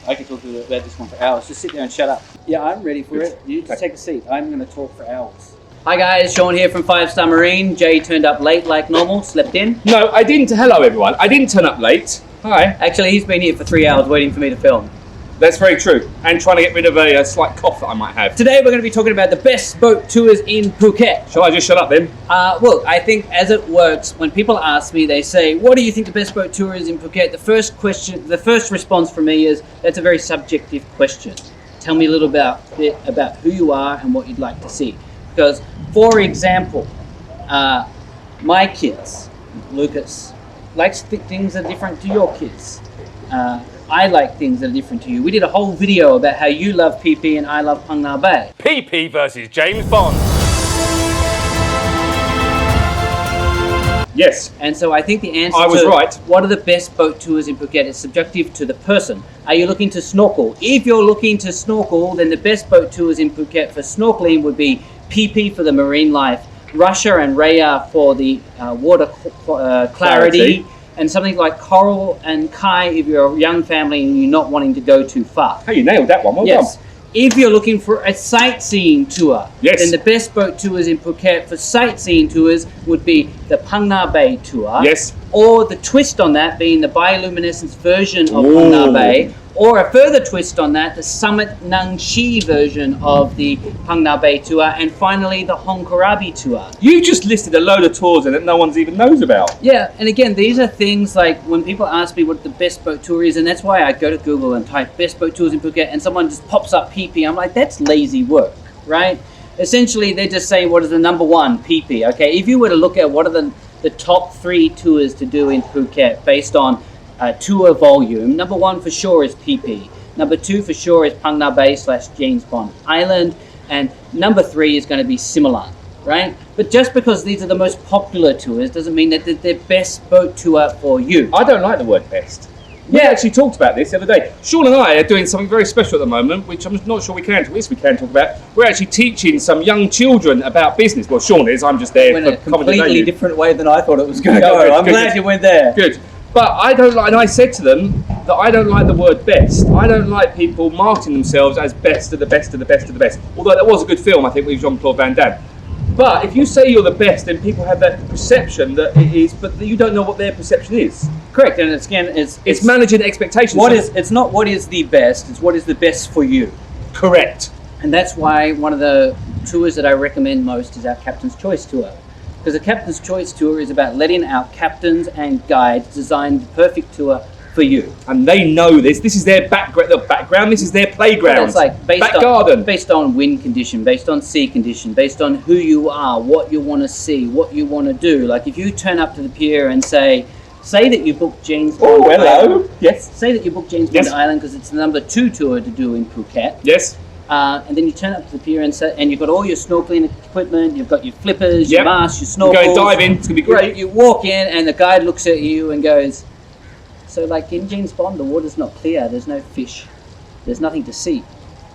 I could talk about this one for hours. Just sit there and shut up. Yeah, I'm ready for it. You just take a seat. I'm going to talk for hours. Hi guys, Sean here from 5 Star Marine. Jay turned up late like normal, slept in. No, I didn't. Hello everyone. I didn't turn up late. Hi. Actually, he's been here for 3 hours waiting for me to film. That's very true. And trying to get rid of a slight cough that I might have. Today we're going to be talking about the best boat tours in Phuket. Shall I just shut up then? Well, I think as it works, when people ask me, they say, what do you think the best boat tour is in Phuket? The first response from me is, that's a very subjective question. Tell me a little bit about who you are and what you'd like to see. Because, for example, my kids, Lucas, likes things that are different to your kids. I like things that are different to you. We did a whole video about how you love PP and I love Phang Nga Bay. PP versus James Bond. Yes. And so I think the answer right. What are the best boat tours in Phuket is subjective to the person. Are you looking to snorkel? If you're looking to snorkel, then the best boat tours in Phuket for snorkeling would be PP for the marine life, Russia and Raya for the water clarity. And something like Coral and Kai if you're a young family and you're not wanting to go too far. Oh, you nailed that one. Well yes. done. If you're looking for a sightseeing tour, yes, then the best boat tours in Phuket for sightseeing tours would be the Phang Nga Bay tour. Yes. Or the twist on that being the bioluminescence version of Phang Nga Bay. Or a further twist on that, the Summit Nang Shi version of the Phang Nga Bay tour. And finally, the Hong Karabi tour. You just listed a load of tours that no one even knows about. Yeah, and again, these are things like when people ask me what the best boat tour is, and that's why I go to Google and type best boat tours in Phuket, and someone just pops up PP. I'm like, that's lazy work, right? Essentially, they're just saying what is the number one PP, okay? If you were to look at what are the top 3 tours to do in Phuket based on tour volume, number 1 for sure is PP. Number 2 for sure is Phang Nga Bay / James Bond Island. And number 3 is going to be Similan, right? But just because these are the most popular tours doesn't mean that they're the best boat tour for you. I don't like the word best. We actually talked about this the other day. Sean and I are doing something very special at the moment, which I'm not sure we can talk about. We're actually teaching some young children about business. Well, Sean is. I'm just there. Went in a completely different way than I thought it was going to go. Good, I'm glad you went there. Good. But I don't like, and I said to them that I don't like the word best. I don't like people marketing themselves as best of the best of the best of the best. Although that was a good film, I think, with Jean-Claude Van Damme. But if you say you're the best, then people have that perception that it is, but you don't know what their perception is. Correct, and it's managing expectations. It's not what is the best, it's what is the best for you. Correct. And that's why one of the tours that I recommend most is our Captain's Choice tour. Because the Captain's Choice tour is about letting our captains and guides design the perfect tour for you. And they know this. This is their background. This is their playground. It's like based on wind condition, based on sea condition, based on who you are, what you want to see, what you want to do. Like if you turn up to the pier and say that you booked James Bond Island. Yes. Say that you booked James Bond Island because it's the number 2 tour to do in Phuket. Yes. And then you turn up to the pier and you've got all your snorkeling equipment, you've got your flippers, your masks, your snorkels. Go diving, it's going to be great. You walk in and the guide looks at you and goes, so like in James Bond, the water's not clear, there's no fish, there's nothing to see.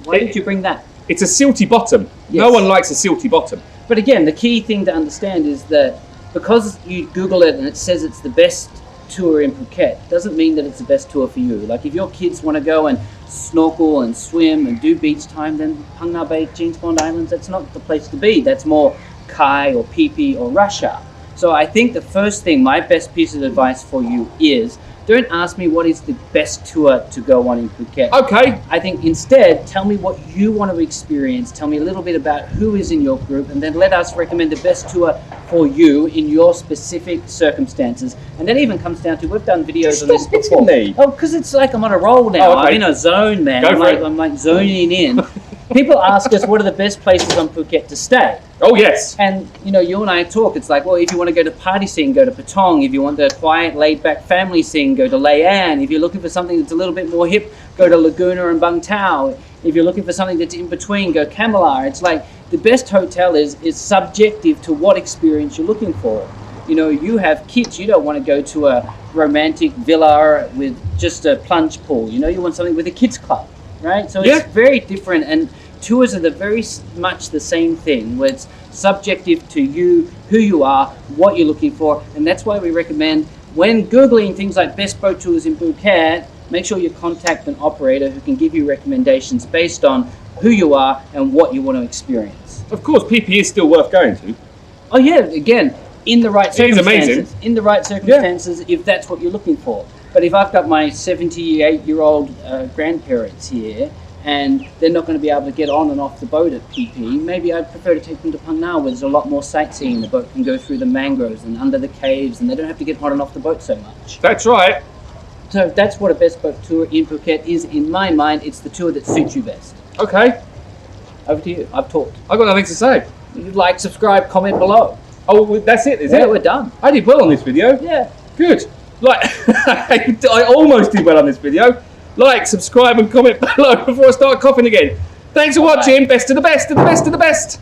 Why did you bring that? It's a silty bottom. Yes. No one likes a silty bottom. But again, the key thing to understand is that because you Google it and it says it's the best tour in Phuket, doesn't mean that it's the best tour for you. Like if your kids want to go and snorkel and swim and do beach time, then Phang Nga Bay, James Bond Islands, that's not the place to be. That's more Kai or PP or Russia. So I think the first thing, my best piece of advice for you is, don't ask me what is the best tour to go on in Phuket. Okay. I think instead, tell me what you want to experience. Tell me a little bit about who is in your group, and then let us recommend the best tour for you in your specific circumstances. And that even comes down to, we've done videos on this before. Oh, because it's like I'm on a roll now. Oh, okay. I'm in a zone, man. I'm like zoning in. People ask us what are the best places on Phuket to stay. Oh, yes. And, you and I talk, it's like, well, if you want to go to party scene, go to Patong. If you want the quiet, laid-back family scene, go to Lay An. If you're looking for something that's a little bit more hip, go to Laguna and Bang Tao. If you're looking for something that's in between, go Kamilar. It's like the best hotel is subjective to what experience you're looking for. You have kids, you don't want to go to a romantic villa with just a plunge pool. You want something with a kids club, right? So it's very different, and tours are very much the same thing, where it's subjective to you, who you are, what you're looking for, and that's why we recommend, when Googling things like best boat tours in Phuket, make sure you contact an operator who can give you recommendations based on who you are and what you want to experience. Of course, PP is still worth going to. Oh yeah, again, in the right circumstances. amazing. In the right circumstances, if that's what you're looking for. But if I've got my 78-year-old grandparents here, and they're not going to be able to get on and off the boat at PP, maybe I'd prefer to take them to Phang Nga, where there's a lot more sightseeing. The boat can go through the mangroves and under the caves, and they don't have to get on and off the boat so much. That's right. So that's what a best boat tour in Phuket is. In my mind, it's the tour that suits you best. Okay. Over to you. I've talked. I've got nothing to say. Like, subscribe, comment below. Oh, that's it, is Yeah, it? we're done. I did well on this video. Yeah. Good. Like, I almost did well on this video. Like, subscribe and comment below before I start coughing again. Thanks for watching. Best of the best of the best of the best.